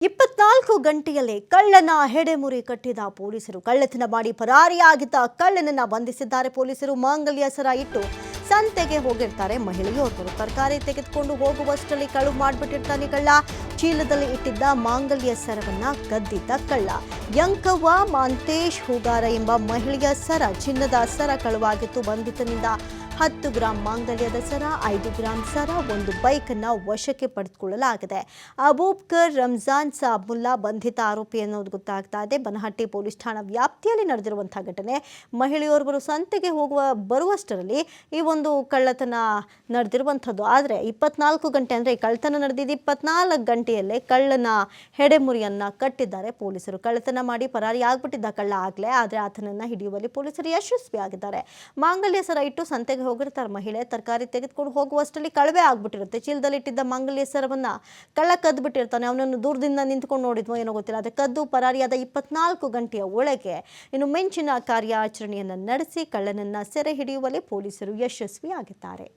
24 ಗಂಟೆಯಲ್ಲೇ ಕಳ್ಳನ ಹೆಡೆಮುರಿ ಕಟ್ಟಿದ ಪೊಲೀಸರು ಕಳ್ಳತನ ಮಾಡಿ ಪರಾರಿಯಾಗಿದ್ದ ಕಳ್ಳನನ್ನ ಬಂಧಿಸಿದ್ದಾರೆ ಪೊಲೀಸರು ಮಾಂಗಲ್ಯ ಸರ ಇಟ್ಟು ಸಂತೆಗೆ ಹೋಗಿರ್ತಾರೆ ಮಹಿಳೆಯೋರ್ವರು ತರಕಾರಿ ತೆಗೆದುಕೊಂಡು ಹೋಗುವಷ್ಟರಲ್ಲಿ ಕಳು ಮಾಡಿಬಿಟ್ಟಿರ್ತಾನೆ ಕಳ್ಳ ಚೀಲದಲ್ಲಿ ಇಟ್ಟಿದ್ದ ಮಾಂಗಲ್ಯ ಸರವನ್ನ ಕದ್ದಿದ್ದ ಕಳ್ಳ ಯಂಕವ್ವ ಮಾಂತೇಶ್ ಹೂಗಾರ ಎಂಬ ಮಹಿಳೆಯ ಸರ ಚಿನ್ನದ ಸರ ಕಳುವಾಗಿತ್ತು ಬಂಧಿತನಿಂದ 10 ಗ್ರಾಂ ಮಾಂಗಲ್ಯದ ಸರ 5 ಗ್ರಾಂ ಸರ ಒಂದು ಬೈಕ್ ಅನ್ನು ವಶಕ್ಕೆ ಪಡೆದುಕೊಳ್ಳಲಾಗಿದೆ ಅಬೂಬ್ಕರ್ ರಂಜಾನ್ ಸಾಬ್ ಮುಲ್ಲಾ ಬಂಧಿತ ಆರೋಪಿ ಅನ್ನೋದು ಗೊತ್ತಾಗ್ತಾ ಇದೆ ಬನಹಟ್ಟಿ ಪೊಲೀಸ್ ಠಾಣಾ ವ್ಯಾಪ್ತಿಯಲ್ಲಿ ನಡೆದಿರುವಂತಹ ಘಟನೆ ಮಹಿಳೆಯೊಬ್ಬರು ಸಂತೆಗೆ ಬರುವಷ್ಟರಲ್ಲಿ ಈ ಒಂದು ಕಳ್ಳತನ ನಡೆದಿರುವಂಥದ್ದು ಆದರೆ 24 ಗಂಟೆ ಅಂದರೆ ಕಳ್ಳತನ ನಡೆದಿದ್ದು 24 ಗಂಟೆಯಲ್ಲೇ ಕಳ್ಳನ ಹೆಡೆಮುರಿಯನ್ನ ಕಟ್ಟಿದ್ದಾರೆ ಪೊಲೀಸರು ಕಳ್ಳತನ ಮಾಡಿ ಪರಾರಿ ಆಗ್ಬಿಟ್ಟಿದ್ದ ಕಳ್ಳ ಆಗಲೇ ಆದರೆ ಆತನನ್ನ ಹಿಡಿಯುವಲ್ಲಿ ಪೊಲೀಸರು ಯಶಸ್ವಿಯಾಗಿದ್ದಾರೆ ಮಾಂಗಲ್ಯ ಸರ ಇಟ್ಟು ಸಂತೆಗೆ ಹೋಗಿರ್ತಾರೆ ಮಹಿಳೆ ತರಕಾರಿ ತೆಗೆದುಕೊಂಡು ಹೋಗುವಷ್ಟರಲ್ಲಿ ಕಳವೆ ಆಗ್ಬಿಟ್ಟಿರುತ್ತೆ ಚೀಲದಲ್ಲಿ ಇಟ್ಟಿದ್ದ ಮಾಂಗಲ್ಯ ಸರವನ್ನ ಕಳ್ಳ ಕದ್ದು ಬಿಟ್ಟಿರ್ತಾನೆ ಅವನನ್ನು ದೂರದಿಂದ ನಿಂತ್ಕೊಂಡು ನೋಡಿದ್ವೋ ಏನೋ ಗೊತ್ತಿಲ್ಲ ಅದೇ ಕದ್ದು ಪರಾರಿಯಾದ 24 ಗಂಟೆಯ ಒಳಗೆ ಇನ್ನು ಮಿಂಚಿನ ಕಾರ್ಯಾಚರಣೆಯನ್ನು ನಡೆಸಿ ಕಳ್ಳನನ್ನ ಸೆರೆ ಹಿಡಿಯುವಲ್ಲಿ ಪೊಲೀಸರು ಯಶಸ್ವಿಯಾಗಿದ್ದಾರೆ